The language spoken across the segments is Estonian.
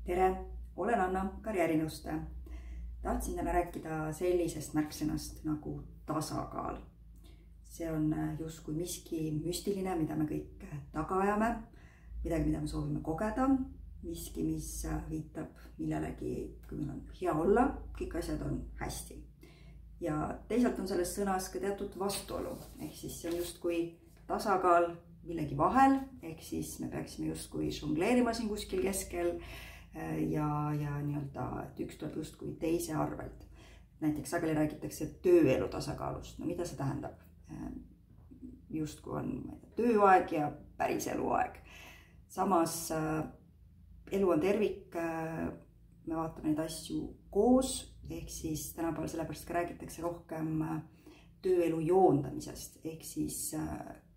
Tere, olen Anna, karjäärinõustaja. Tahtsin täna rääkida sellisest märksõnast nagu tasakaal. See on justkui miski müstiline, mida me kõik taga ajame, midagi, mida me soovime kogeda, miski, mis viitab millelegi, kui meil on hea olla, kõik asjad on hästi. Ja teisalt on selles sõnas ka teatud vastuolu, ehk siis see on justkui tasakaal millegi vahel, ehk siis me peaksime justkui žongleerima siin kuskil keskel ja nii-öelda, et üks tuleb justkui teise arvelt. Näiteks sageli räägitakse tööelu tasakaalust. No mida see tähendab? Justkui on tööaeg ja päris eluaeg. Samas elu on tervik, me vaatame neid asju koos, ehk siis tänapäeval sellepärast ka räägitakse rohkem tööelu joondamisest, ehk siis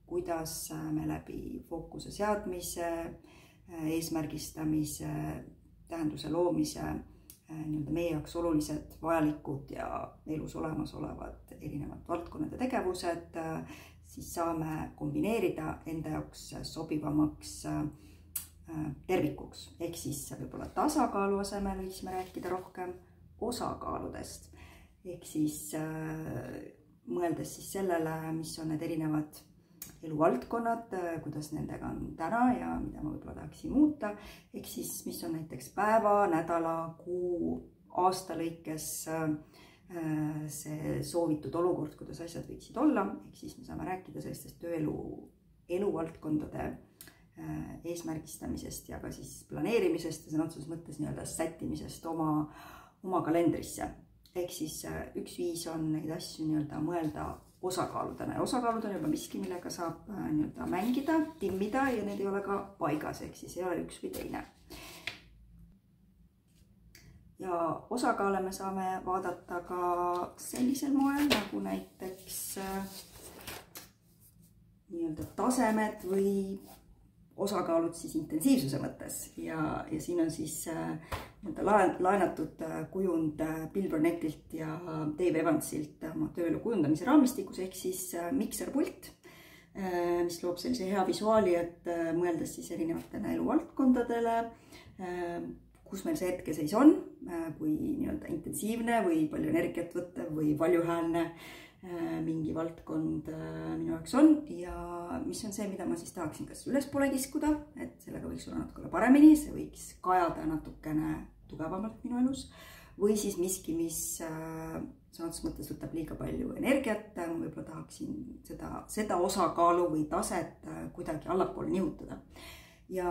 kuidas me läbi fookuse seadmise, eesmärgistamise, tähenduse loomise, meie jaoks olulised, vajalikud ja elus olemas olevad erinevad valdkonnad ja tegevused, siis saame kombineerida enda jaoks sobivamaks tervikuks. Ehk siis võib-olla tasakaalu asemel võiksime rääkida rohkem osakaaludest. Ehk siis mõeldes siis sellele, mis on need erinevad eluvaldkonnad, kuidas nendega on täna ja mida ma võib-olla tahaksin muuta. Ehk siis, mis on näiteks päeva, nädala, kuu, aasta lõikes see soovitud olukord, kuidas asjad võiksid olla. Ehk siis me saame rääkida sellistest tööelu eluvaldkondade eesmärgistamisest ja ka siis planeerimisest ja sõna otseses mõttes nii-öelda sättimisest oma kalendrisse. Ehk siis üks viis on neid asju nii-öelda mõelda osakaaludena. Ja osakaalud on juba miski, millega saab nii-öelda mängida, timmida ja need ei ole ka paigas, ehk siis ei ole üks või teine. Ja osakaale me saame vaadata ka sellisel moel, nagu näiteks nii-öelda tasemed või osakaalud siis intensiivsuse mõttes. Ja siin on siis laenatud kujund Bill Burnettilt ja Dave Evansilt oma tööelu kujundamise raamistikus, ehk siis mikserpult, mis loob sellise hea visuaali, et mõeldes siis erinevatele eluvaldkondadele, kus meil see hetkeseis on, kui nii-öelda intensiivne või palju energiat võttev või valjuhäälne mingi valdkond minu jaoks on ja mis on see, mida ma siis tahaksin kas ülespoole kiskuda, et sellega võiks olla natukene paremini, see võiks kajada natukene tugevamalt minu elus või siis miski, mis sõna otseses mõttes võtab liiga palju energiat, ma võib-olla tahaksin seda osakaalu või taset kuidagi allapoole nihutada. Ja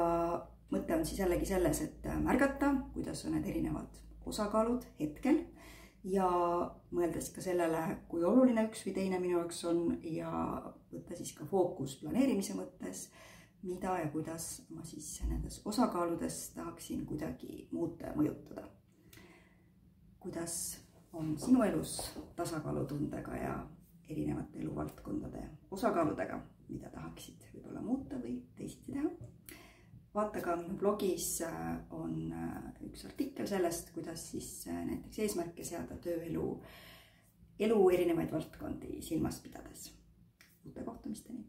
mõte on siis jällegi selles, et märgata, kuidas on need erinevad osakaalud hetkel ja mõeldes ka sellele, kui oluline üks või teine minu jaoks on ja võtta siis ka fookus planeerimise mõttes, mida ja kuidas ma siis nendes osakaaludes tahaksin kuidagi muuta ja mõjutada. Kuidas on sinu elus tasakaalutundega ja erinevate eluvaldkondade osakaaludega, mida tahaksid võib-olla muuta või teisiti teha? Vaata ka minu blogis on üks artikkel sellest, kuidas siis näiteks eesmärke seada tööelu erinevaid valdkondi silmas pidades. Uute kohtumisteni!